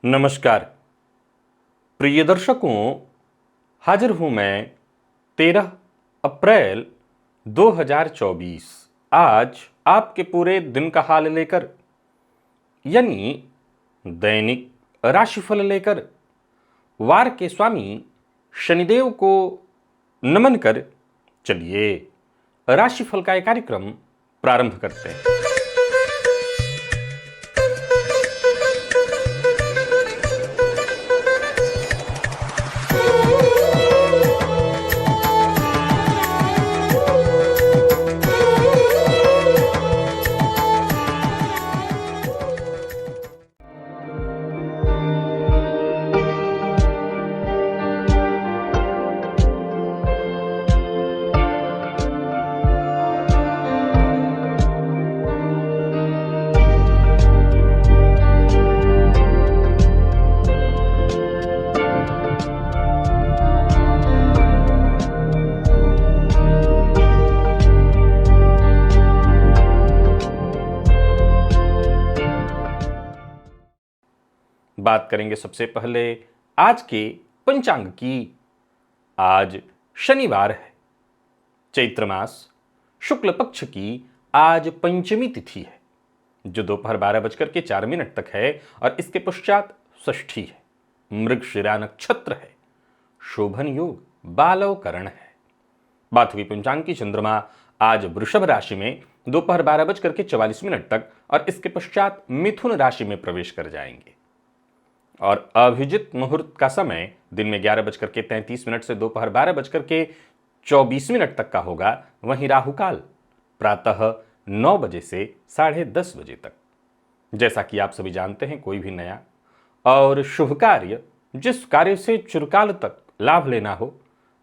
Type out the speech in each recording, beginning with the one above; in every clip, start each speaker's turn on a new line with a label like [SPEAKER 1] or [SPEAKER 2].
[SPEAKER 1] नमस्कार प्रिय दर्शकों, हाजिर हूं मैं 13 अप्रैल 2024 आज आपके पूरे दिन का हाल लेकर, यानी दैनिक राशिफल लेकर वार के स्वामी शनिदेव को नमन कर चलिए राशिफल का एक कार्यक्रम प्रारंभ करते हैं। बात करेंगे सबसे पहले आज के पंचांग की। आज शनिवार है, चैत्र मास शुक्ल पक्ष की आज पंचमी तिथि है जो दोपहर 12:04 तक है और इसके पश्चात षष्ठी है। मृगशिरा नक्षत्र है, शोभन योग बालव करण है। बात हुई पंचांग की। चंद्रमा आज वृषभ राशि में दोपहर 12:44 तक और इसके पश्चात मिथुन राशि में प्रवेश कर जाएंगे और अभिजित मुहूर्त का समय दिन में 11:33 से दोपहर 12:24 तक का होगा। वहीं राहुकाल प्रातः 9 बजे से 10:30 बजे तक। जैसा कि आप सभी जानते हैं, कोई भी नया और शुभ कार्य, जिस कार्य से चिरकाल तक लाभ लेना हो,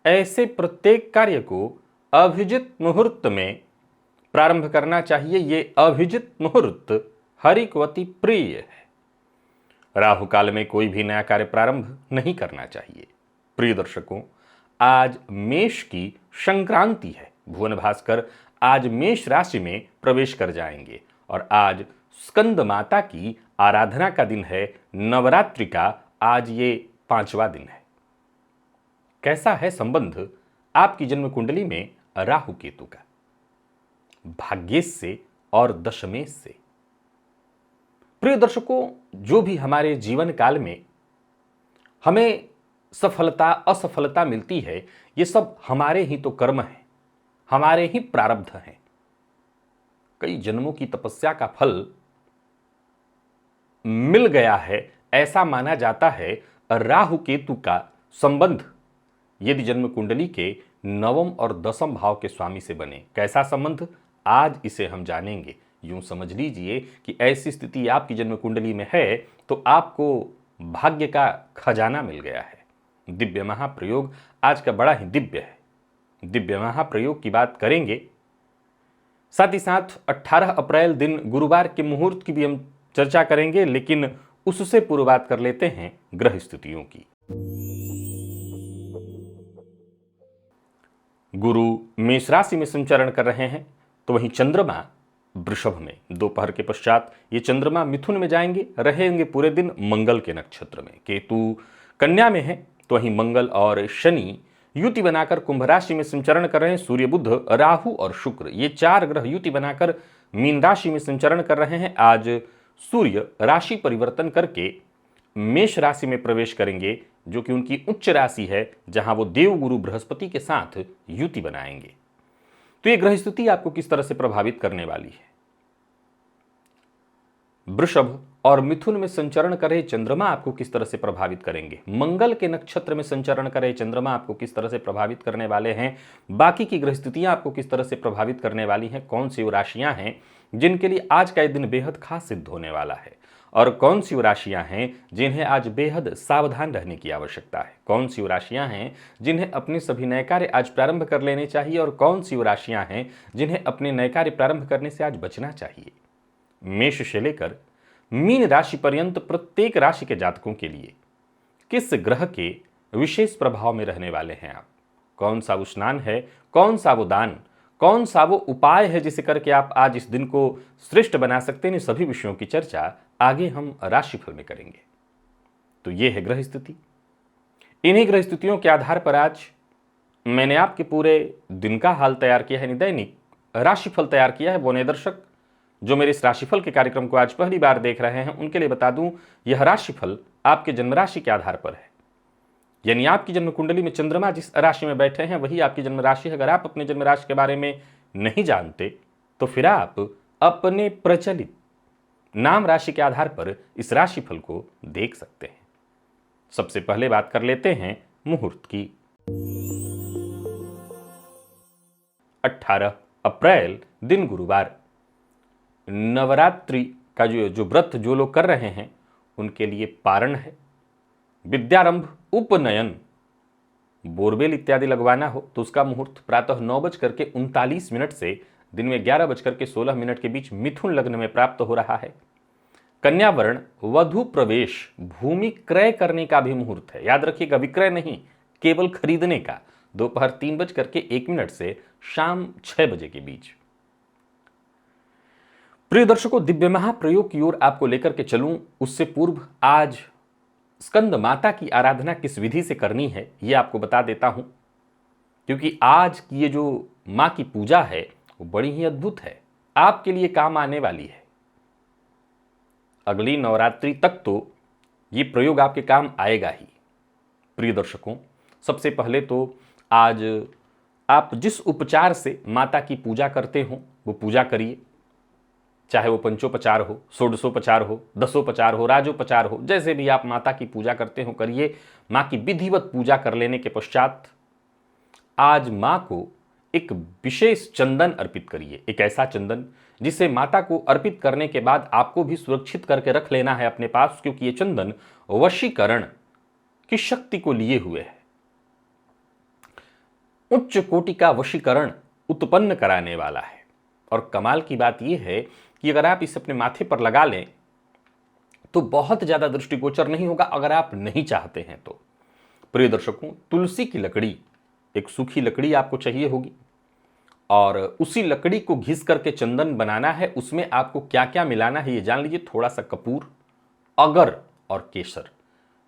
[SPEAKER 1] ऐसे प्रत्येक कार्य को अभिजित मुहूर्त में प्रारंभ करना चाहिए। ये अभिजित मुहूर्त हरिकवती प्रिय है। राहु काल में कोई भी नया कार्य प्रारंभ नहीं करना चाहिए। प्रिय दर्शकों, आज मेष की संक्रांति है। भुवन भास्कर आज मेष राशि में प्रवेश कर जाएंगे और आज स्कंद माता की आराधना का दिन है। नवरात्रि का आज ये 5वां दिन है। कैसा है संबंध आपकी जन्म कुंडली में राहु केतु का? भाग्येश से और दशमेश से। प्रिय दर्शकों, जो भी हमारे जीवन काल में हमें सफलता असफलता मिलती है, ये सब हमारे ही तो कर्म हैं, हमारे ही प्रारब्ध हैं। कई जन्मों की तपस्या का फल मिल गया है, ऐसा माना जाता है। राहु केतु का संबंध यदि जन्म कुंडली के 9वें और 10वें भाव के स्वामी से बने, कैसा संबंध, आज इसे हम जानेंगे। यूं समझ लीजिए कि ऐसी स्थिति आपकी जन्म कुंडली में है तो आपको भाग्य का खजाना मिल गया है। दिव्य महाप्रयोग आज का बड़ा ही दिव्य है। दिव्य महाप्रयोग की बात करेंगे, साथ ही साथ 18 अप्रैल दिन गुरुवार के मुहूर्त की भी हम चर्चा करेंगे, लेकिन उससे पूर्व बात कर लेते हैं ग्रह स्थितियों की। गुरु मेष राशि में संचरण कर रहे हैं, तो वहीं चंद्रमा वृषभ में। दोपहर के पश्चात ये चंद्रमा मिथुन में जाएंगे, रहेंगे पूरे दिन मंगल के नक्षत्र में। केतु कन्या में है, तो वहीं मंगल और शनि युति बनाकर कुंभ राशि में संचरण कर रहे हैं। सूर्य बुध राहु और शुक्र ये 4 ग्रह युति बनाकर मीन राशि में संचरण कर रहे हैं। आज सूर्य राशि परिवर्तन करके मेष राशि में प्रवेश करेंगे, जो कि उनकी उच्च राशि है, जहां वो देवगुरु बृहस्पति के साथ युति बनाएंगे। तो ये ग्रह स्थिति आपको किस तरह से प्रभावित करने वाली है? वृषभ और मिथुन में संचरण करे चंद्रमा आपको किस तरह से प्रभावित करेंगे? मंगल के नक्षत्र में संचरण करे चंद्रमा आपको किस तरह से प्रभावित करने वाले हैं? बाकी की ग्रह स्थितियां आपको किस तरह से प्रभावित करने वाली हैं? कौन सी वो राशियां हैं जिनके लिए आज का ये दिन बेहद खास सिद्ध होने वाला है, और कौन सी वो राशियां हैं जिन्हें आज बेहद सावधान रहने की आवश्यकता है? कौन सी वो राशियां हैं जिन्हें अपने सभी नए कार्य आज प्रारंभ कर लेने चाहिए, और कौन सी वो राशियां हैं जिन्हें अपने नए कार्य प्रारंभ करने से आज बचना चाहिए? मेष से लेकर मीन राशि पर्यंत प्रत्येक राशि के जातकों के लिए किस ग्रह के विशेष प्रभाव में रहने वाले हैं आप? कौन सा वो स्नान है, कौन सा वो दान, कौन सा वो उपाय है जिसे करके आप आज इस दिन को श्रेष्ठ बना सकते हैं? इन सभी विषयों की चर्चा आगे हम राशिफल में करेंगे। तो ये है ग्रह स्थिति। इन्हीं ग्रह स्थितियों के आधार पर आज मैंने आपके पूरे दिन का हाल तैयार किया है, दैनिक राशिफल तैयार किया है। वो नए दर्शक जो मेरे इस राशिफल के कार्यक्रम को आज पहली बार देख रहे हैं उनके लिए बता दूं, यह राशिफल आपके जन्म राशि के आधार पर है। यानी आपकी जन्म कुंडली में चंद्रमा जिस राशि में बैठे हैं वही आपकी जन्म राशि है। अगर आप अपने जन्म राशि के बारे में नहीं जानते तो फिर आप अपने प्रचलित नाम राशि के आधार पर इस राशिफल को देख सकते हैं। सबसे पहले बात कर लेते हैं मुहूर्त की। 18 अप्रैल दिन गुरुवार। नवरात्रि का जो व्रत जो लोग कर रहे हैं उनके लिए पारण है। विद्यारंभ, उपनयन, बोरवेल इत्यादि लगवाना हो तो उसका मुहूर्त प्रातः 9:39 से दिन में 11:16 के बीच मिथुन लग्न में प्राप्त हो रहा है। कन्या वर्ण, वधु प्रवेश, भूमि क्रय करने का भी मुहूर्त है। याद रखिएगा, विक्रय नहीं, केवल खरीदने का, दोपहर 3:01 से शाम 6 बजे के बीच। प्रिय दर्शकों, दिव्य महाप्रयोग की ओर आपको लेकर के चलूं उससे पूर्व आज स्कंद माता की आराधना किस विधि से करनी है ये आपको बता देता हूं, क्योंकि आज की ये जो मां की पूजा है वो बड़ी ही अद्भुत है, आपके लिए काम आने वाली है। अगली नवरात्रि तक तो ये प्रयोग आपके काम आएगा ही। प्रिय दर्शकों, सबसे पहले तो आज आप जिस उपचार से माता की पूजा करते हो वो पूजा करिए, चाहे वो पंचोपचार हो, षोडशोपचार हो, दसोपचार हो, राजोपचार हो, जैसे भी आप माता की पूजा करते हो करिए। माँ की विधिवत पूजा कर लेने के पश्चात आज माँ को एक विशेष चंदन अर्पित करिए। एक ऐसा चंदन जिसे माता को अर्पित करने के बाद आपको भी सुरक्षित करके रख लेना है अपने पास, क्योंकि ये चंदन वशीकरण की शक्ति को लिए हुए है। उच्च कोटि का वशीकरण उत्पन्न कराने वाला है। और कमाल की बात यह है कि अगर आप इसे अपने माथे पर लगा लें तो बहुत ज्यादा दृष्टिगोचर नहीं होगा अगर आप नहीं चाहते हैं तो। प्रिय दर्शकों, तुलसी की लकड़ी, एक सूखी लकड़ी आपको चाहिए होगी और उसी लकड़ी को घिस करके चंदन बनाना है। उसमें आपको क्या क्या मिलाना है ये जान लीजिए। थोड़ा सा कपूर, अगर और केसर।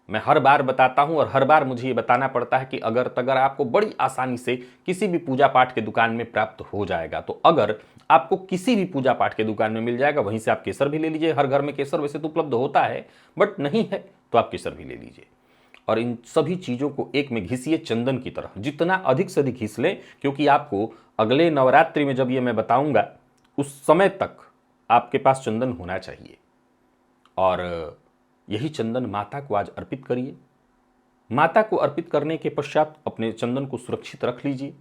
[SPEAKER 1] मैं हर बार बताता हूं और हर बार मुझे ये बताना पड़ता है कि अगर तगर आपको बड़ी आसानी से किसी भी पूजा पाठ के दुकान में प्राप्त हो जाएगा। तो अगर आपको किसी भी पूजा पाठ के दुकान में मिल जाएगा, वहीं से आप केसर भी ले लीजिए। हर घर में केसर वैसे तो उपलब्ध होता है, बट नहीं है तो आप केसर भी ले लीजिए। और इन सभी चीज़ों को एक में घिसिए चंदन की तरह, जितना अधिक से अधिक घिस लें, क्योंकि आपको अगले नवरात्रि में जब ये मैं बताऊंगा उस समय तक आपके पास चंदन होना चाहिए। और यही चंदन माता को आज अर्पित करिए। माता को अर्पित करने के पश्चात अपने चंदन को सुरक्षित रख लीजिए।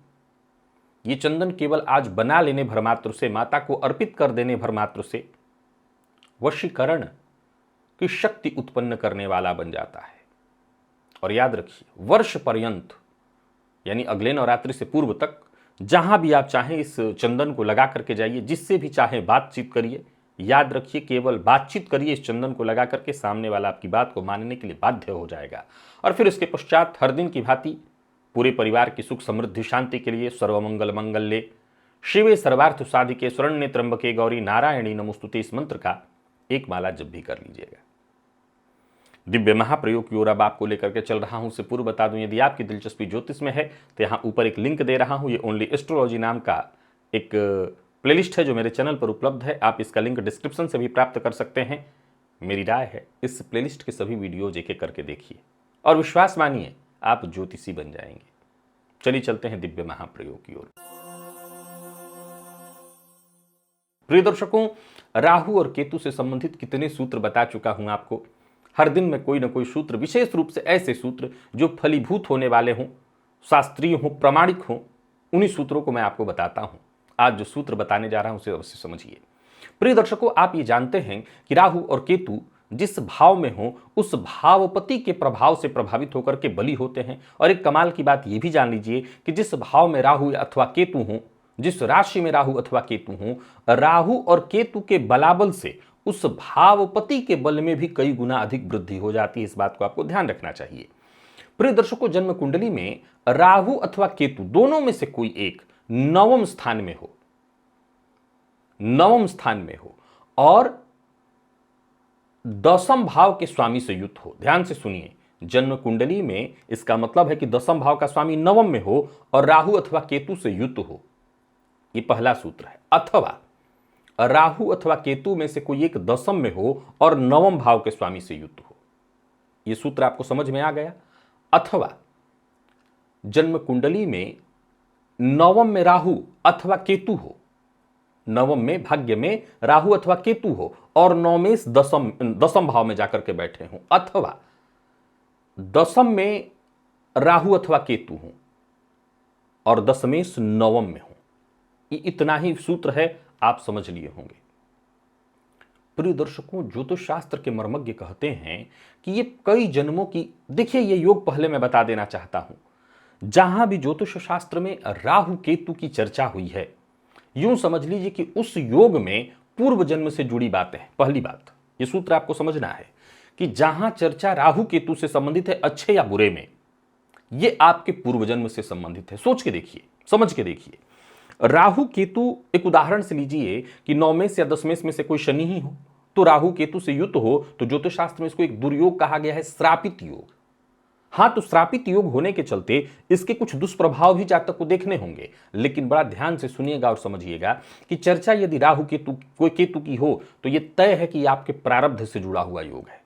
[SPEAKER 1] ये चंदन केवल आज बना लेने भर मात्र से, माता को अर्पित कर देने भर मात्र से वशीकरण की शक्ति उत्पन्न करने वाला बन जाता है। और याद रखिए, वर्ष पर्यंत यानी अगले नवरात्रि से पूर्व तक जहां भी आप चाहें इस चंदन को लगा करके जाइए, जिससे भी चाहें बातचीत करिए। याद रखिए, केवल बातचीत करिए इस चंदन को लगा करके, सामने वाला आपकी बात को मानने के लिए बाध्य हो जाएगा। और फिर इसके पश्चात हर दिन की भांति पूरे परिवार की सुख समृद्धि शांति के लिए सर्वमंगल मंगल्ये शिवे सर्वार्थ साधिके शरण्ये त्र्यंबके गौरी नारायणी नमोस्तुते, इस मंत्र का एक माला जब भी कर लीजिएगा। दिव्य महाप्रयोग की ओर अब आपको लेकर के चल रहा हूं। उससे पूर्व बता दूं, यदि आपकी दिलचस्पी ज्योतिष में है तो यहां ऊपर एक लिंक दे रहा हूं। ये ओनली एस्ट्रोलॉजी नाम का एक प्लेलिस्ट है जो मेरे चैनल पर उपलब्ध है। आप इसका लिंक डिस्क्रिप्शन से भी प्राप्त कर सकते हैं। मेरी राय है इस प्लेलिस्ट के सभी वीडियोज एक एक करके देखिए और विश्वास मानिए आप ज्योतिषी बन जाएंगे। चलिए चलते हैं दिव्य महाप्रयोग की ओर। प्रिय दर्शकों, राहु और केतु से संबंधित कितने सूत्र बता चुका हूं आपको। हर दिन में कोई ना कोई सूत्र, विशेष रूप से ऐसे सूत्र जो फलीभूत होने वाले हों, शास्त्रीय हों, प्रामाणिक हों, उन्हीं सूत्रों को मैं आपको बताता हूं। आज जो सूत्र बताने जा रहा हूं उसे अवश्य समझिए। प्रिय दर्शकों, आप ये जानते हैं कि राहु और केतु जिस भाव में हो उस भावपति के प्रभाव से प्रभावित होकर के बली होते हैं। और एक कमाल की बात यह भी जान लीजिए कि जिस भाव में राहु अथवा केतु हो, जिस राशि में राहु अथवा केतु हो, राहु और केतु के बलाबल से उस भावपति के बल में भी कई गुना अधिक वृद्धि हो जाती है। इस बात को आपको ध्यान रखना चाहिए। प्रिय दर्शकों, जन्म कुंडली में राहु अथवा केतु दोनों में से कोई एक नवम स्थान में हो, नवम स्थान में हो और दसम भाव के स्वामी से युक्त हो। ध्यान से सुनिए, जन्म कुंडली में इसका मतलब है कि दसम भाव का स्वामी नवम में हो और राहु अथवा केतु से युक्त हो। यह पहला सूत्र है। अथवा राहु अथवा केतु में से कोई एक दसम में हो और नवम भाव के स्वामी से युक्त हो। यह सूत्र आपको समझ में आ गया। अथवा जन्म कुंडली में नवम में राहु अथवा केतु हो, नवम में भाग्य में राहु अथवा केतु हो और नवमेश दसम भाव में जाकर के बैठे हों, अथवा दसम में राहु अथवा केतु हो और दशमेश नवम में हो। ये इतना ही सूत्र है, आप समझ लिए होंगे। प्रिय दर्शकों, ज्योतिष शास्त्र के मर्मज्ञ कहते हैं कि ये कई जन्मों की, देखिए ये योग पहले मैं बता देना चाहता हूं, जहां भी ज्योतिष शास्त्र में राहु केतु की चर्चा हुई है, यूं समझ लीजिए कि उस योग में पूर्व जन्म से जुड़ी बातें हैं। पहली बात, ये सूत्र आपको समझना है कि जहां चर्चा राहु केतु से संबंधित है, अच्छे या बुरे में, ये आपके पूर्व जन्म से संबंधित है। सोच के देखिए, समझ के देखिए। राहु केतु, एक उदाहरण से लीजिए कि नौमेश या दशमेश में से कोई शनि ही हो, तो राहु केतु से युक्त हो तो ज्योतिष शास्त्र में इसको एक दुर्योग कहा गया है, श्रापित योग। हां, तो श्रापित योग होने के चलते इसके कुछ दुष्प्रभाव भी जातक को देखने होंगे, लेकिन बड़ा ध्यान से सुनिएगा और समझिएगा कि चर्चा यदि राहु केतु कोई केतु की हो तो यह तय है कि आपके प्रारब्ध से जुड़ा हुआ योग है।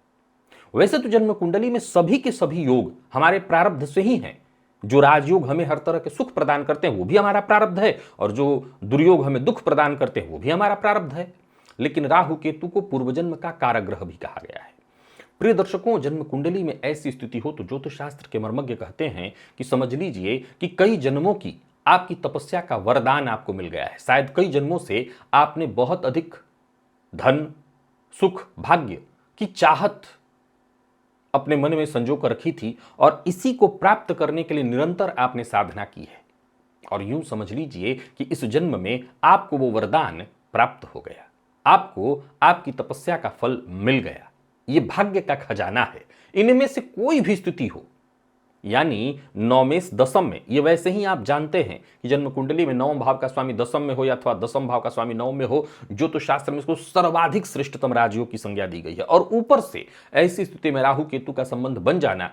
[SPEAKER 1] वैसे तो जन्म कुंडली में सभी के सभी योग हमारे प्रारब्ध से ही हैं। जो राजयोग हमें हर तरह के सुख प्रदान करते हैं वो भी हमारा प्रारब्ध है, और जो दुर्योग हमें दुख प्रदान करते हैं वो भी हमारा प्रारब्ध है। लेकिन राहु केतु को पूर्वजन्म का कारागृह भी कहा गया है। प्रिय दर्शकों, जन्म कुंडली में ऐसी स्थिति हो तो ज्योतिष शास्त्र के मर्मज्ञ कहते हैं कि समझ लीजिए कि कई जन्मों की आपकी तपस्या का वरदान आपको मिल गया है। शायद कई जन्मों से आपने बहुत अधिक धन, सुख, भाग्य की चाहत अपने मन में संजो कर रखी थी और इसी को प्राप्त करने के लिए निरंतर आपने साधना की है, और यूं समझ लीजिए कि इस जन्म में आपको वो वरदान प्राप्त हो गया, आपको आपकी तपस्या का फल मिल गया। ये भाग्य का खजाना है। इनमें से कोई भी स्थिति हो, यानी नौमेश दसम में, ये वैसे ही आप जानते हैं कि जन्म कुंडली में नवम भाव का स्वामी दसम में हो या अथवा दसम भाव का स्वामी नवम में हो, ज्योतिष शास्त्र में इसको सर्वाधिक श्रेष्ठतम राजयोग की संज्ञा दी गई है। और ऊपर से ऐसी स्थिति में राहु केतु का संबंध बन जाना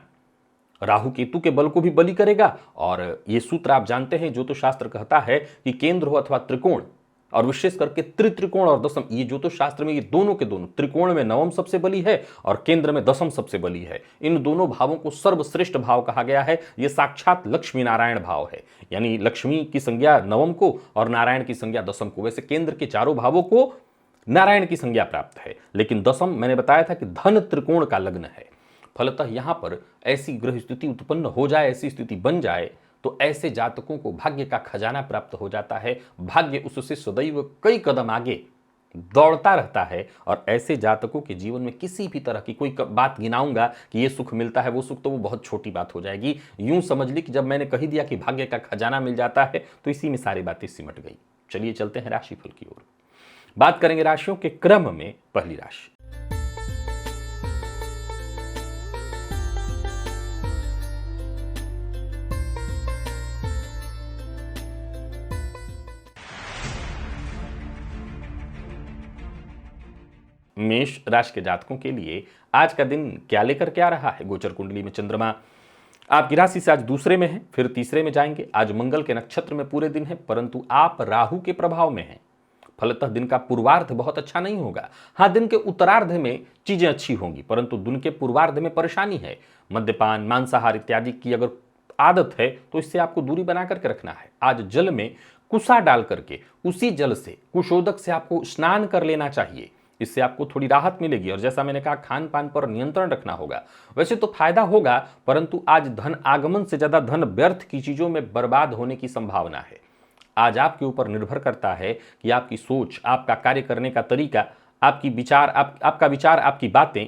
[SPEAKER 1] राहु केतु के बल को भी बली करेगा। और ये सूत्र आप जानते हैं, ज्योतिष शास्त्र कहता है कि केंद्र हो अथवा त्रिकोण, और विशेष करके त्रित्रिकोण और दसम, ये ज्योतिष शास्त्र में ये दोनों के दोनों, त्रिकोण में नवम सबसे बली है और केंद्र में दसम सबसे बली है। इन दोनों भावों को सर्वश्रेष्ठ भाव कहा गया है। ये साक्षात लक्ष्मी नारायण भाव है, यानी लक्ष्मी की संज्ञा नवम को और नारायण की संज्ञा दसम को। वैसे केंद्र के चारों भावों को नारायण की संज्ञा प्राप्त है, लेकिन दसम मैंने बताया था कि धन त्रिकोण का लग्न है। फलतः यहां पर ऐसी ग्रह स्थिति उत्पन्न हो जाए, ऐसी स्थिति बन जाए, तो ऐसे जातकों को भाग्य का खजाना प्राप्त हो जाता है। भाग्य उससे सदैव कई कदम आगे दौड़ता रहता है, और ऐसे जातकों के जीवन में किसी भी तरह की कोई बात गिनाऊंगा कि ये सुख मिलता है वो सुख, तो वो बहुत छोटी बात हो जाएगी। यूं समझ ली कि जब मैंने कही दिया कि भाग्य का खजाना मिल जाता है तो इसी में सारी बातें सिमट गई। चलिए चलते हैं राशिफल की ओर। बात करेंगे राशियों के क्रम में। पहली राशि मेष राशि के जातकों के लिए आज का दिन क्या लेकर के आ रहा है। गोचर कुंडली में चंद्रमा आपकी राशि से आज दूसरे में है, फिर तीसरे में जाएंगे। आज मंगल के नक्षत्र में पूरे दिन है, परंतु आप राहु के प्रभाव में हैं। फलतः दिन का पूर्वार्ध बहुत अच्छा नहीं होगा। हाँ, दिन के उत्तरार्ध में चीजें अच्छी होंगी, परंतु दिन के पूर्वार्ध में परेशानी है। मद्यपान, मांसाहार इत्यादि की अगर आदत है तो इससे आपको दूरी बना करके रखना है। आज जल में कुसा डाल करके उसी जल से, कुशोदक से आपको स्नान कर लेना चाहिए। इससे आपको थोड़ी राहत मिलेगी। और जैसा मैंने कहा, खान पान पर नियंत्रण रखना होगा। वैसे तो फायदा होगा, परंतु आज धन आगमन से ज्यादा धन व्यर्थ की चीजों में बर्बाद होने की संभावना है। आज आपके ऊपर निर्भर करता है कि आपकी सोच, आपका कार्य करने का तरीका, आपकी विचार, आपका विचार, आपकी बातें,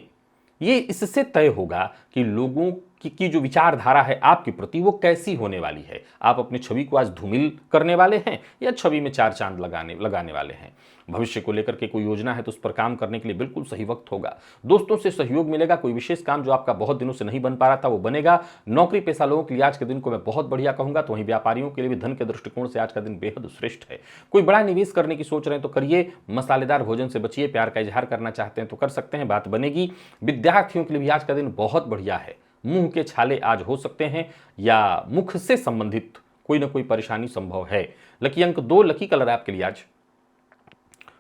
[SPEAKER 1] ये इससे तय होगा कि लोगों की जो विचारधारा है आपके प्रति वो कैसी होने वाली है। आप अपनी छवि को आज धूमिल करने वाले हैं या छवि में चार चांद लगाने वाले हैं। भविष्य को लेकर के कोई योजना है तो उस पर काम करने के लिए बिल्कुल सही वक्त होगा। दोस्तों से सहयोग मिलेगा, कोई विशेष काम जो आपका बहुत दिनों से नहीं बन पा रहा था वो बनेगा। नौकरी पेशा लोगों के लिए आज के दिन को मैं बहुत बढ़िया कहूंगा। तो वहीं व्यापारियों के लिए भी धन के दृष्टिकोण से आज का दिन बेहद श्रेष्ठ है। कोई बड़ा निवेश करने की सोच रहे हैं तो करिए, मसालेदार भोजन से बचिए, प्यार का इजहार करना चाहते हैं तो कर सकते हैं, बात बनेगी। विद्यार्थियों के लिए भी आज का दिन बहुत बढ़िया है। मुंह के छाले आज हो सकते हैं या मुख से संबंधित कोई ना कोई परेशानी संभव है। लकी अंक 2, लकी कलर आपके लिए आज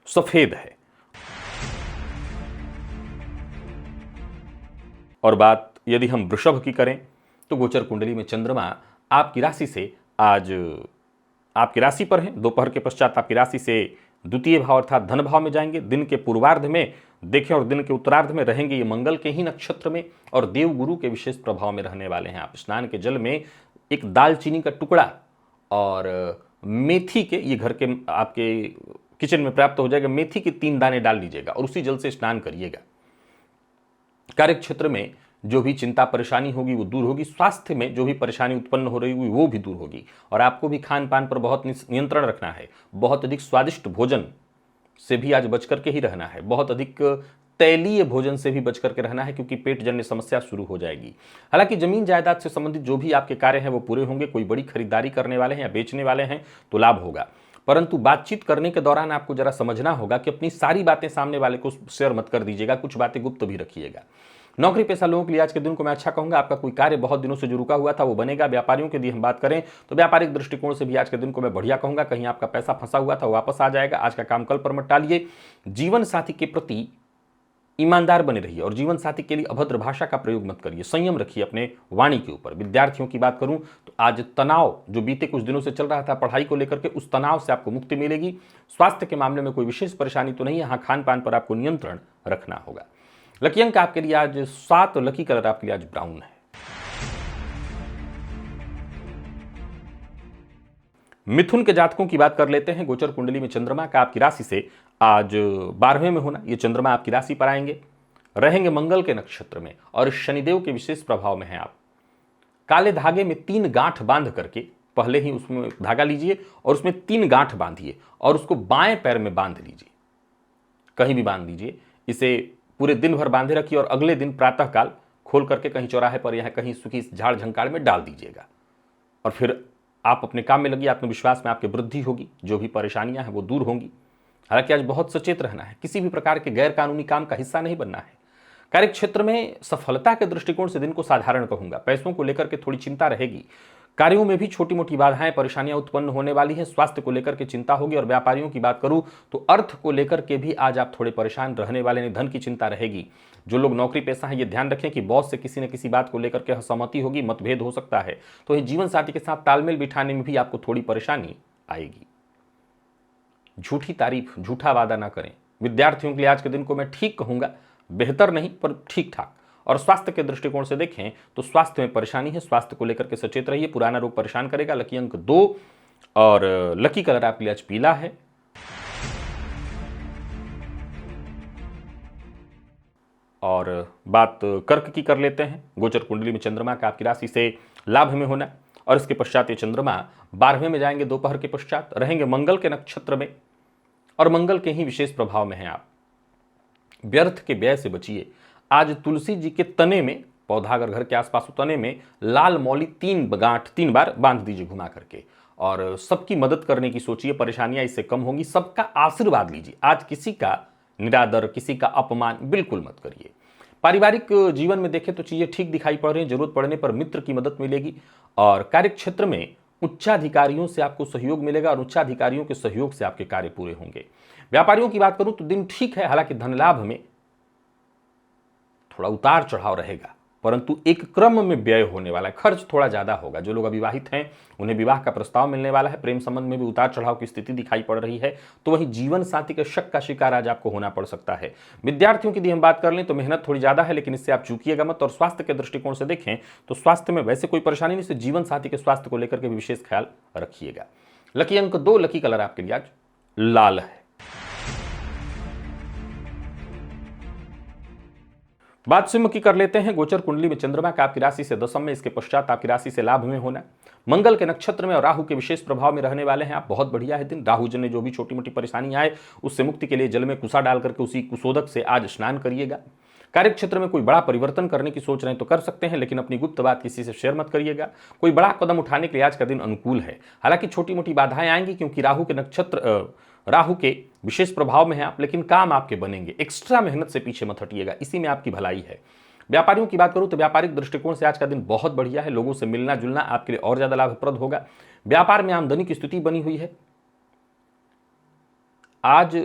[SPEAKER 1] सफेद है। और बात यदि हम वृषभ की करें तो गोचर कुंडली में चंद्रमा आपकी राशि से आज आपकी राशि पर है। दोपहर के पश्चात आपकी राशि से द्वितीय भाव अर्थात धन भाव में जाएंगे। दिन के पूर्वार्ध में देखें और दिन के उत्तरार्ध में रहेंगे ये मंगल के ही नक्षत्र में और देवगुरु के विशेष प्रभाव में रहने वाले हैं। आप स्नान के जल में एक दालचीनी का टुकड़ा और मेथी के, ये घर के आपके किचन में प्राप्त हो जाएगा, मेथी के 3 दाने डाल लीजिएगा और उसी जल से स्नान करिएगा। कार्य क्षेत्र में जो भी चिंता परेशानी होगी वो दूर होगी। स्वास्थ्य में जो भी परेशानी उत्पन्न हो रही होगी वो भी दूर होगी। और आपको भी खान पान पर बहुत नियंत्रण रखना है। बहुत अधिक स्वादिष्ट भोजन से भी आज बच करके ही रहना है। बहुत अधिक तैलीय भोजन से भी बच करके रहना है क्योंकि पेट जन्य समस्या शुरू हो जाएगी। हालांकि जमीन जायदाद से संबंधित जो भी आपके कार्य हैं वो पूरे होंगे। कोई बड़ी खरीदारी करने वाले हैं या बेचने वाले हैं तो लाभ होगा। परंतु बातचीत करने के दौरान आपको जरा समझना होगा कि अपनी सारी बातें सामने वाले को शेयर मत कर दीजिएगा, कुछ बातें गुप्त भी रखिएगा। नौकरी पेशा लोगों के लिए आज के दिन को मैं अच्छा कहूंगा। आपका कोई कार्य बहुत दिनों से जो रुका हुआ था वो बनेगा। व्यापारियों के लिए हम बात करें तो व्यापारिक दृष्टिकोण से भी आज के दिन को मैं बढ़िया कहूंगा। कहीं आपका पैसा फंसा हुआ था वो वापस आ जाएगा। आज का काम कल पर मत टालिए। जीवन साथी के प्रति ईमानदार बने रहिए और जीवन साथी के लिए अभद्र भाषा का प्रयोग मत करिए। संयम रखिए अपने वाणी के ऊपर। विद्यार्थियों की बात करूं तो आज तनाव जो बीते कुछ दिनों से चल रहा था पढ़ाई को लेकर के, उस तनाव से आपको मुक्ति मिलेगी। स्वास्थ्य के मामले में कोई विशेष परेशानी तो नहीं है। हाँ, खान पान पर आपको नियंत्रण रखना होगा। लकी अंक आपके लिए आज 7, लकी कलर आपके लिए आज ब्राउन है। मिथुन के जातकों की बात कर लेते हैं। गोचर कुंडली में चंद्रमा का आपकी राशि से आज 12वें में होना। ये चंद्रमा आपकी राशि पर आएंगे, रहेंगे मंगल के नक्षत्र में और शनिदेव के विशेष प्रभाव में हैं आप। काले धागे में 3 गांठ बांध करके पहले ही उसमें धागा लीजिए और उसमें 3 गांठ बांधिए और उसको बाएं पैर में बांध लीजिए। कहीं भी बांध लीजिए। इसे पूरे दिन भर बांधे रखिए और अगले दिन प्रातःकाल खोल करके कहीं चौराहे पर या कहीं सूखी झाड़ झंकाड़ में डाल दीजिएगा और फिर आप अपने काम में लगिए। आत्मविश्वास में आपकी वृद्धि होगी। जो भी परेशानियां हैं वो दूर होंगी। हालांकि आज बहुत सचेत रहना है। किसी भी प्रकार के गैर कानूनी काम का हिस्सा नहीं बनना है। कार्य क्षेत्र में सफलता के दृष्टिकोण से दिन को साधारण कहूंगा। पैसों को लेकर के थोड़ी चिंता रहेगी। कार्यों में भी छोटी मोटी बाधाएं परेशानियां उत्पन्न होने वाली है। स्वास्थ्य को लेकर के चिंता होगी। और व्यापारियों की बात करूं तो अर्थ को लेकर के भी आज आप थोड़े परेशान रहने वाले हैं। धन की चिंता रहेगी। जो लोग नौकरी पेशा हैं ये ध्यान रखें कि बॉस से किसी न किसी बात को लेकर के असहमति होगी, मतभेद हो सकता है। तो ये जीवन साथी के साथ तालमेल बिठाने में भी आपको थोड़ी परेशानी आएगी। झूठी तारीफ, झूठा वादा ना करें। विद्यार्थियों के लिए आज के दिन को मैं ठीक कहूंगा, बेहतर नहीं पर ठीक ठाक। और स्वास्थ्य के दृष्टिकोण से देखें तो स्वास्थ्य में परेशानी है। स्वास्थ्य को लेकर के सचेत रहिए। पुराना रोग परेशान करेगा। लकी अंक 2 और लकी कलर आपके लिए आज पीला है। और बात कर्क की कर लेते हैं। गोचर कुंडली में चंद्रमा का आपकी राशि से लाभ में होना और इसके पश्चात ये चंद्रमा 12वें में जाएंगे। दोपहर के पश्चात रहेंगे मंगल के नक्षत्र में और मंगल के ही विशेष प्रभाव में हैं आप। व्यर्थ के व्यय से बचिए। आज तुलसी जी के तने में, पौधा अगर घर के आसपास हो, तने में लाल मौली 3 गांठ 3 बार बांध दीजिए घुमा करके और सबकी मदद करने की सोचिए। परेशानियां इससे कम होंगी। सबका आशीर्वाद लीजिए। आज किसी का निरादर, किसी का अपमान बिल्कुल मत करिए। पारिवारिक जीवन में देखें तो चीजें ठीक दिखाई पड़ रही हैं। जरूरत पड़ने पर मित्र की मदद मिलेगी और कार्य क्षेत्र में उच्चाधिकारियों से आपको सहयोग मिलेगा और उच्चाधिकारियों के सहयोग से आपके कार्य पूरे होंगे। व्यापारियों की बात करूं तो दिन ठीक है। हालांकि धन लाभ में थोड़ा उतार चढ़ाव रहेगा, परंतु एक क्रम में व्यय होने वाला है। खर्च थोड़ा ज्यादा होगा। जो लोग अविवाहित हैं उन्हें विवाह का प्रस्ताव मिलने वाला है। प्रेम संबंध में भी उतार चढ़ाव की स्थिति दिखाई पड़ रही है। तो वहीं जीवन साथी के शक का शिकार आज आपको होना पड़ सकता है। विद्यार्थियों की यदि हम बात कर लें तो मेहनत थोड़ी ज्यादा है, लेकिन इससे आप चूकिएगा मत। और स्वास्थ्य के दृष्टिकोण से देखें तो स्वास्थ्य में वैसे कोई परेशानी नहीं, सिर्फ जीवन साथी के स्वास्थ्य को लेकर के भी विशेष ख्याल रखिएगा। लकी अंक 2, लकी कलर आपके लिए आज लाल है। बात सिंह की कर लेते हैं। गोचर कुंडली में चंद्रमा का आपकी राशि से दशम में, इसके पश्चात आपकी राशि से लाभ में होना, मंगल के नक्षत्र में और राहु के विशेष प्रभाव में रहने वाले हैं आप। बहुत बढ़िया है दिन। राहु जन ने जो भी छोटी मोटी परेशानी आए उससे मुक्ति के लिए जल में कुसा डाल करके उसी कुशोदक से आज स्नान करिएगा। कार्य क्षेत्र में कोई बड़ा परिवर्तन करने की सोच रहे हैं तो कर सकते हैं, लेकिन अपनी गुप्त बात किसी से शेयर मत करिएगा। कोई बड़ा कदम उठाने के लिए आज का दिन अनुकूल है। हालांकि छोटी मोटी बाधाएं आएंगी क्योंकि राहु के विशेष प्रभाव में है आप, लेकिन काम आपके बनेंगे। एक्स्ट्रा मेहनत से पीछे मत हटिएगा, इसी में आपकी भलाई है। व्यापारियों की बात करूं तो व्यापारिक दृष्टिकोण से आज का दिन बहुत बढ़िया है। लोगों से मिलना जुलना आपके लिए और ज्यादा लाभप्रद होगा। व्यापार में आमदनी की स्थिति बनी हुई है। आज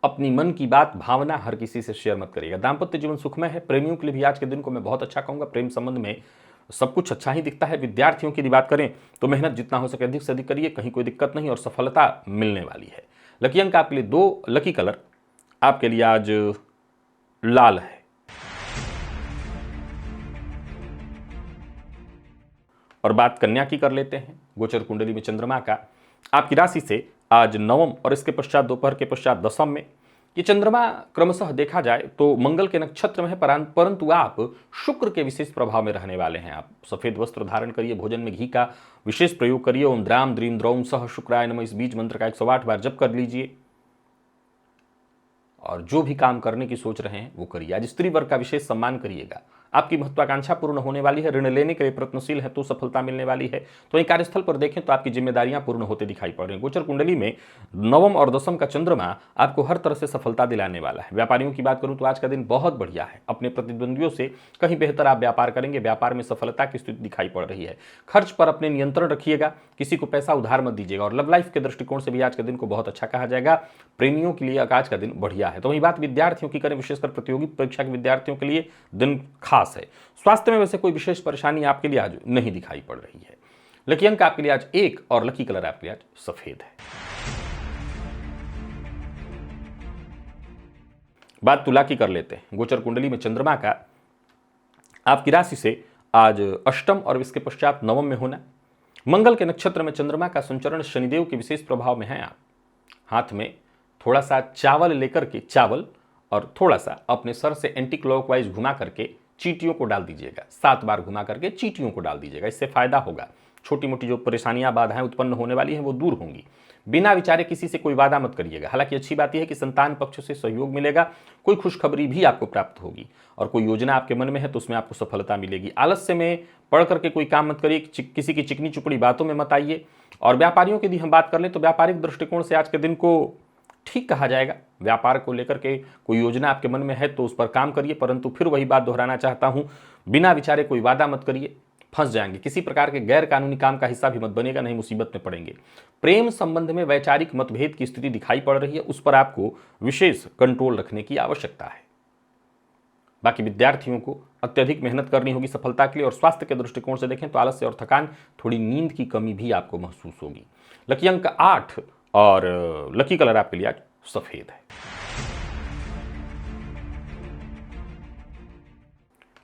[SPEAKER 1] अपनी मन की बात भावना हर किसी से शेयर मत करिएगा। दाम्पत्य जीवन सुखमय है। प्रेमियों के लिए भी आज के दिन को मैं बहुत अच्छा कहूंगा। प्रेम संबंध में सब कुछ अच्छा ही दिखता है। विद्यार्थियों की बात करें तो मेहनत जितना हो सके अधिक से अधिक करिए, कहीं कोई दिक्कत नहीं और सफलता मिलने वाली है। लकी अंक आपके लिए 2, लकी कलर आपके लिए आज लाल है। और बात कन्या की कर लेते हैं। गोचर कुंडली में चंद्रमा का आपकी राशि से आज नवम और इसके पश्चात दोपहर के पश्चात दशम में। ये चंद्रमा क्रमशः देखा जाए तो मंगल के नक्षत्र में है, परंतु आप शुक्र के विशेष प्रभाव में रहने वाले हैं। आप सफेद वस्त्र धारण करिए, भोजन में घी का विशेष प्रयोग करिए। ओम द्राम द्रीम द्रौम सह शुक्राय नमः, इस बीज मंत्र का 108 बार जप कर लीजिए और जो भी काम करने की सोच रहे हैं वो करिए। आज स्त्री वर्ग का विशेष सम्मान करिएगा। आपकी महत्वाकांक्षा पूर्ण होने वाली है। ऋण लेने के लिए प्रयत्नशील है तो सफलता मिलने वाली है। तो वहीं कार्यस्थल पर देखें तो आपकी जिम्मेदारियां पूर्ण होते दिखाई पड़ रही हैं। गोचर कुंडली में नवम और दशम का चंद्रमा आपको हर तरह से सफलता दिलाने वाला है। व्यापारियों की बात करूं तो आज का दिन बहुत बढ़िया है। अपने प्रतिद्वंदियों से कहीं बेहतर आप व्यापार करेंगे। व्यापार में सफलता की स्थिति दिखाई पड़ रही है। खर्च पर अपने नियंत्रण रखिएगा, किसी को पैसा उधार मत दीजिएगा। और लव लाइफ के दृष्टिकोण से भी आज के दिन को बहुत अच्छा कहा जाएगा। प्रेमियों के लिए आज का दिन बढ़िया है। तो वही बात विद्यार्थियों की करें, विशेषकर प्रतियोगी परीक्षा के विद्यार्थियों के लिए दिन खास है। स्वास्थ्य में वैसे कोई विशेष परेशानी आपके लिए आज नहीं दिखाई पड़ रही है। लकी अंक आपके लिए आज 1 और लकी कलर आपके लिए आज सफेद है। बात तुला की कर लेते हैं। गोचर कुंडली में चंद्रमा का आपकी राशि से आज अष्टम और इसके पश्चात नवम में होना। मंगल के नक्षत्र में चंद्रमा का संचरण शनिदेव के विशेष प्रभाव में है। आप हाथ में थोड़ा सा चावल लेकर के, चावल और थोड़ा सा अपने सर से एंटी क्लॉकवाइज घुमा करके चींटियों को डाल दीजिएगा। 7 बार घुमा करके चींटियों को डाल दीजिएगा। इससे फायदा होगा। छोटी मोटी जो परेशानियां बाधाएं उत्पन्न होने वाली हैं वो दूर होंगी। बिना विचारे किसी से कोई वादा मत करिएगा। हालांकि अच्छी बात यह है कि संतान पक्ष से सहयोग मिलेगा। कोई खुशखबरी भी आपको प्राप्त होगी और कोई योजना आपके मन में है तो उसमें आपको सफलता मिलेगी। आलस्य में पढ़ करके कोई काम मत करिए। किसी की चिकनी चुपड़ी बातों में मत आइए। और व्यापारियों की यदि हम बात कर लें तो व्यापारिक दृष्टिकोण से आज के दिन को ठीक कहा जाएगा। व्यापार को लेकर के कोई योजना आपके मन में है तो उस पर काम करिए, परंतु फिर वही बात दोहराना चाहता हूं, बिना विचारे कोई वादा मत करिए, फंस जाएंगे। किसी प्रकार के गैर कानूनी काम का हिस्सा भी मत बनेगा, नहीं मुसीबत में पड़ेंगे। प्रेम संबंध में वैचारिक मतभेद की स्थिति दिखाई पड़ रही है, उस पर आपको विशेष कंट्रोल रखने की आवश्यकता है। बाकी विद्यार्थियों को अत्यधिक मेहनत करनी होगी सफलता के लिए। और स्वास्थ्य के दृष्टिकोण से देखें तो आलस्य और थकान, थोड़ी नींद की कमी भी आपको महसूस होगी। लकी अंक 8 और लकी कलर आपके लिए आज सफेद है।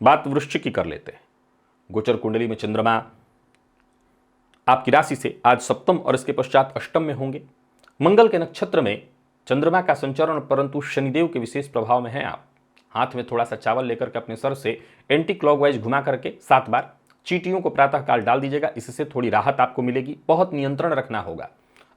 [SPEAKER 1] बात वृश्चिक की कर लेते हैं। गोचर कुंडली में चंद्रमा आपकी राशि से आज सप्तम और इसके पश्चात अष्टम में होंगे। मंगल के नक्षत्र में चंद्रमा का संचरण, परंतु शनिदेव के विशेष प्रभाव में है। आप हाथ में थोड़ा सा चावल लेकर के अपने सर से एंटी क्लॉकवाइज घुमा करके 7 बार चींटियों को प्रातःकाल डाल दीजिएगा। इससे थोड़ी राहत आपको मिलेगी। बहुत नियंत्रण रखना होगा।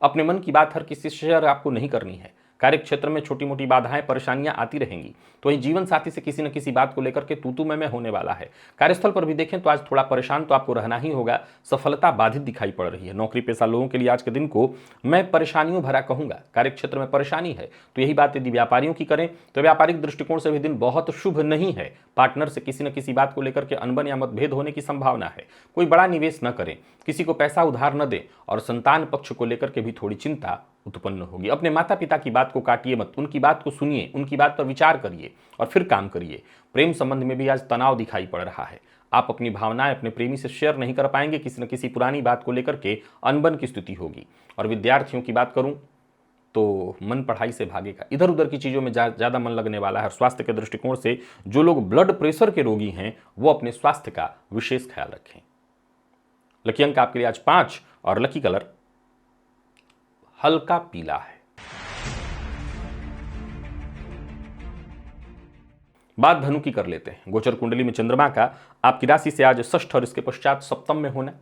[SPEAKER 1] अपने मन की बात हर किसी से शेयर आपको नहीं करनी है। कार्य क्षेत्र में छोटी मोटी बाधाएं परेशानियां आती रहेंगी, तो वहीं जीवन साथी से किसी न किसी बात को लेकर के तू मैं होने वाला है। कार्यस्थल पर भी देखें तो आज थोड़ा परेशान तो आपको रहना ही होगा। सफलता बाधित दिखाई पड़ रही है। नौकरी पेशा लोगों के लिए आज के दिन को मैं परेशानियों भरा कहूंगा। कार्य क्षेत्र में परेशानी है तो यही बात यदि व्यापारियों की करें तो व्यापारिक दृष्टिकोण से भी दिन बहुत शुभ नहीं है। पार्टनर से किसी न किसी बात को लेकर के अनबन या मतभेद होने की संभावना है। कोई बड़ा निवेश न करें, किसी को पैसा उधार न दें और संतान पक्ष को लेकर के भी थोड़ी चिंता उत्पन्न होगी। अपने माता पिता की बात को काटिए मत, उनकी बात को सुनिए, उनकी बात पर विचार करिए और फिर काम करिए। प्रेम संबंध में भी आज तनाव दिखाई पड़ रहा है। आप अपनी भावनाएं अपने प्रेमी से शेयर नहीं कर पाएंगे। किसी न किसी पुरानी बात को लेकर के अनबन की स्थिति होगी। और विद्यार्थियों की बात करूं तो मन पढ़ाई से भागेगा, इधर उधर की चीज़ों में ज़्यादा मन लगने वाला है। स्वास्थ्य के दृष्टिकोण से जो लोग ब्लड प्रेशर के रोगी हैं वो अपने स्वास्थ्य का विशेष ख्याल रखें। लकी अंक आपके लिए आज 5 और लकी कलर हल्का पीला है। बात धनु की कर लेते हैं। गोचर कुंडली में चंद्रमा का आपकी राशि से आज षष्ठ और इसके पश्चात सप्तम में होना,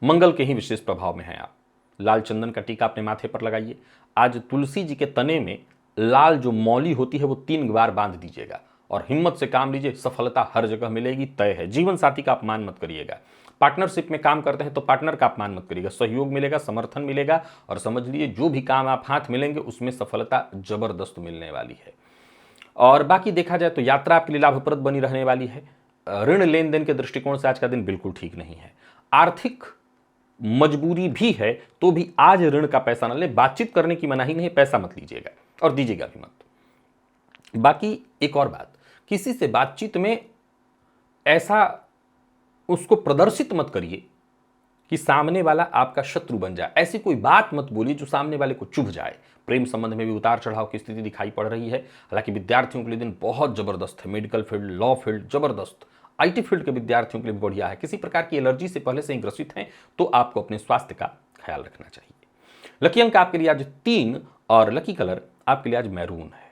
[SPEAKER 1] मंगल के ही विशेष प्रभाव में है आप। लाल चंदन का टीका अपने माथे पर लगाइए। आज तुलसी जी के तने में लाल जो मौली होती है वो 3 बार बांध दीजिएगा और हिम्मत से काम लीजिए, सफलता हर जगह मिलेगी, तय है। जीवन साथी का अपमान मत करिएगा। पार्टनरशिप में काम करते हैं तो पार्टनर का अपमान मत करिएगा, सहयोग मिलेगा, समर्थन मिलेगा और समझ लीजिए जो भी काम आप हाथ मिलेंगे उसमें सफलता जबरदस्त मिलने वाली है। और बाकी देखा जाए तो यात्रा आपके लिए लाभप्रद बनी रहने वाली है। ऋण लेन देन के दृष्टिकोण से आज का दिन बिल्कुल ठीक नहीं है। आर्थिक मजबूरी भी है तो भी आज ऋण का पैसा न ले। बातचीत करने की मनाही नहीं, पैसा मत लीजिएगा और दीजिएगा भी मत। बाकी एक और बात, किसी से बातचीत में ऐसा उसको प्रदर्शित मत करिए कि सामने वाला आपका शत्रु बन जाए। ऐसी कोई बात मत बोलिए जो सामने वाले को चुभ जाए। प्रेम संबंध में भी उतार चढ़ाव की स्थिति दिखाई पड़ रही है। हालांकि विद्यार्थियों के लिए दिन बहुत जबरदस्त है। मेडिकल फील्ड, लॉ फील्ड जबरदस्त, आईटी फील्ड के विद्यार्थियों के लिए भी बढ़िया है। किसी प्रकार की एलर्जी से पहले से ही ग्रसित हैं तो आपको अपने स्वास्थ्य का ख्याल रखना चाहिए। लकी अंक आपके लिए आज 3 और लकी कलर आपके लिए आज मैरून है।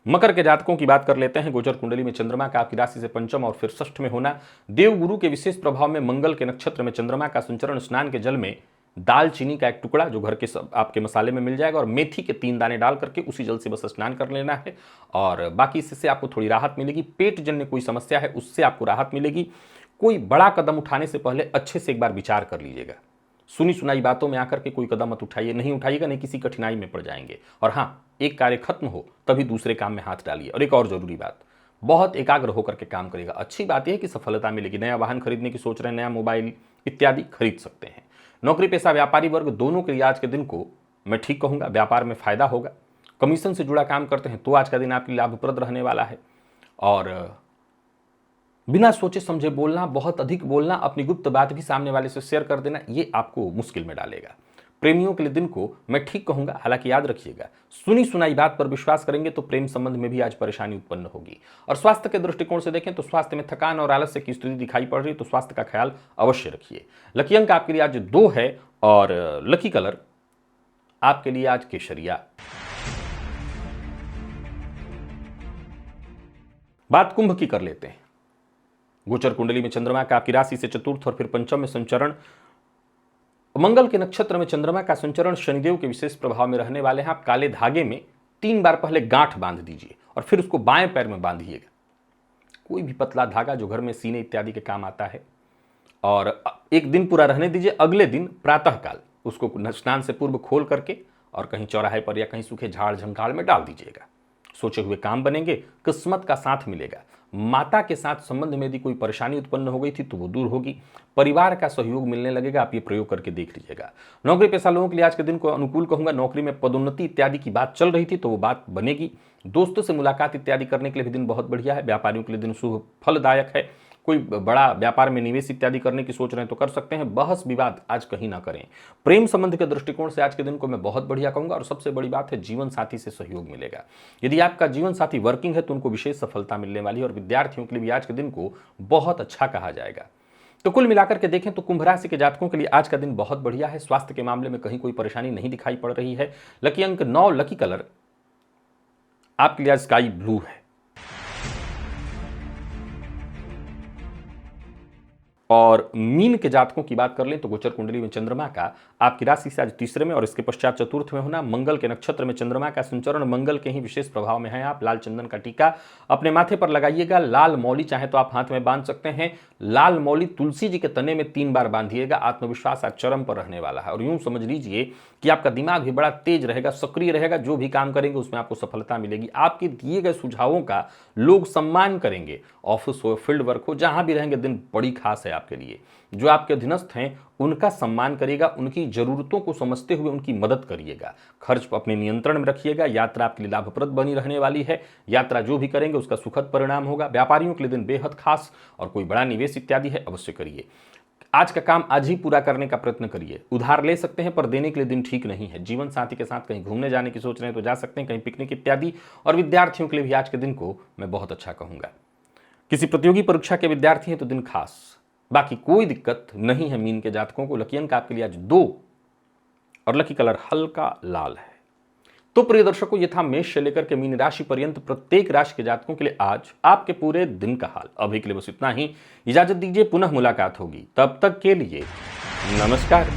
[SPEAKER 1] मकर के जातकों की बात कर लेते हैं। गोचर कुंडली में चंद्रमा का आपकी राशि से पंचम और फिर षष्ठ में होना, देवगुरु के विशेष प्रभाव में मंगल के नक्षत्र में चंद्रमा का संचरण, स्नान के जल में दालचीनी का एक टुकड़ा जो घर के सब आपके मसाले में मिल जाएगा और मेथी के 3 दाने डाल करके उसी जल से बस स्नान कर लेना है और बाकी इससे आपको थोड़ी राहत मिलेगी। पेट जन्य कोई समस्या है उससे आपको राहत मिलेगी। कोई बड़ा कदम उठाने से पहले अच्छे से एक बार विचार कर लीजिएगा। सुनी सुनाई बातों में आकर के कोई कदम मत उठाइए, नहीं उठाइएगा नहीं किसी कठिनाई में पड़ जाएंगे। और हाँ, एक कार्य खत्म हो तभी दूसरे काम में हाथ डालिए। और एक और जरूरी बात, बहुत एकाग्र होकर के काम करेगा। अच्छी बात यह है कि सफलता मिलेगी। नया वाहन खरीदने की सोच रहे हैं, नया मोबाइल इत्यादि खरीद सकते हैं। नौकरी पेशा व्यापारी वर्ग दोनों के लिए आज के दिन को मैं ठीक कहूंगा, व्यापार में फायदा होगा। कमीशन से जुड़ा काम करते हैं तो आज का दिन आपके लिए लाभप्रद रहने वाला है। और बिना सोचे समझे बोलना, बहुत अधिक बोलना, अपनी गुप्त बात भी सामने वाले से शेयर कर देना, ये आपको मुश्किल में डालेगा। प्रेमियों के लिए दिन को मैं ठीक कहूंगा। हालांकि याद रखिएगा, सुनी सुनाई बात पर विश्वास करेंगे तो प्रेम संबंध में भी आज परेशानी उत्पन्न होगी। और स्वास्थ्य के दृष्टिकोण से देखें तो स्वास्थ्य में थकान और आलस्य की स्थिति दिखाई पड़ रही है, तो स्वास्थ्य का ख्याल अवश्य रखिए। लकी अंक आपके लिए आज 2 है और लकी कलर आपके लिए आज केसरिया। बात कुंभ की कर लेते हैं। गोचर कुंडली में चंद्रमा का आपकी राशि से चतुर्थ और फिर पंचम में संचरण, मंगल के नक्षत्र में चंद्रमा का संचरण, शनिदेव के विशेष प्रभाव में रहने वाले हैं। आप काले धागे में 3 बार पहले गांठ बांध दीजिए और फिर उसको बाएं पैर में बांधिएगा। कोई भी पतला धागा जो घर में सीने इत्यादि के काम आता है। और एक दिन पूरा रहने दीजिए। अगले दिन प्रातःकाल उसको स्नान से पूर्व खोल करके और कहीं चौराहे पर या कहीं सूखे झाड़ झंखाड़ में डाल दीजिएगा। सोचे हुए काम बनेंगे, किस्मत का साथ मिलेगा। माता के साथ संबंध में यदि कोई परेशानी उत्पन्न हो गई थी तो वो दूर होगी। परिवार का सहयोग मिलने लगेगा। आप ये प्रयोग करके देख लीजिएगा। नौकरी पेशा लोगों के लिए आज के दिन को अनुकूल कहूंगा। नौकरी में पदोन्नति इत्यादि की बात चल रही थी तो वो बात बनेगी। दोस्तों से मुलाकात इत्यादि करने के लिए भी दिन बहुत बढ़िया है। व्यापारियों के लिए दिन शुभ फलदायक है। कोई बड़ा व्यापार में निवेश इत्यादि करने की सोच रहे हैं तो कर सकते हैं। बहस विवाद आज कहीं ना करें। प्रेम संबंध के दृष्टिकोण से आज के दिन को मैं बहुत बढ़िया कहूंगा। और सबसे बड़ी बात है, जीवन साथी से सहयोग मिलेगा। यदि आपका जीवन साथी वर्किंग है तो उनको विशेष सफलता मिलने वाली है और विद्यार्थियों के लिए भी आज के दिन को बहुत अच्छा कहा जाएगा। तो कुल मिलाकर के देखें तो कुंभ राशि के जातकों के लिए आज का दिन बहुत बढ़िया है। स्वास्थ्य के मामले में कहीं कोई परेशानी नहीं दिखाई पड़ रही है। लकी अंक 9, लकी कलर आपके लिए स्काई ब्लू है। और मीन के जातकों की बात कर लें तो गोचर कुंडली में चंद्रमा का आपकी राशि से आज तीसरे में और इसके पश्चात चतुर्थ में होना, मंगल के नक्षत्र में चंद्रमा का संचरण, मंगल के ही विशेष प्रभाव में है आप। लाल चंदन का टीका अपने माथे पर लगाइएगा। लाल मौली चाहे तो आप हाथ में बांध सकते हैं। लाल मौली तुलसी जी के तने में 3 बार बांधिएगा। आत्मविश्वास आज चरम पर रहने वाला है और यूं समझ लीजिए कि आपका दिमाग भी बड़ा तेज रहेगा, सक्रिय रहेगा। जो भी काम करेंगे उसमें आपको सफलता मिलेगी। आपके दिए गए सुझावों का लोग सम्मान करेंगे। ऑफिस हो, फील्ड वर्क हो, जहां भी रहेंगे दिन बड़ी खास है आपके लिए। जो आपके अधीनस्थ हैं उनका सम्मान करिएगा। उनकी जरूरतों को समझते हुए उनकी मदद करिएगा। खर्च अपने नियंत्रण में रखिएगा। यात्रा आपके लिए लाभप्रद बनी रहने वाली है। यात्रा जो भी करेंगे उसका सुखद परिणाम होगा। व्यापारियों के लिए दिन बेहद खास और कोई बड़ा निवेश इत्यादि है अवश्य करिए। आज का काम आज ही पूरा करने का प्रयत्न करिए। उधार ले सकते हैं पर देने के लिए दिन ठीक नहीं है। जीवन साथी के साथ कहीं घूमने जाने की सोच रहे हैं तो जा सकते हैं, कहीं पिकनिक इत्यादि। और विद्यार्थियों के लिए भी आज के दिन को मैं बहुत अच्छा कहूंगा। किसी प्रतियोगी परीक्षा के विद्यार्थी हैं तो दिन खास। बाकी कोई दिक्कत नहीं है मीन के जातकों को। लकी अंक आपके लिए आज 2 और लकी कलर हल्का लाल है। तो प्रिय दर्शकों, ये था मेष से लेकर के मीन राशि पर्यंत प्रत्येक राशि के जातकों के लिए आज आपके पूरे दिन का हाल। अभी के लिए बस इतना ही। इजाजत दीजिए, पुनः मुलाकात होगी। तब तक के लिए नमस्कार।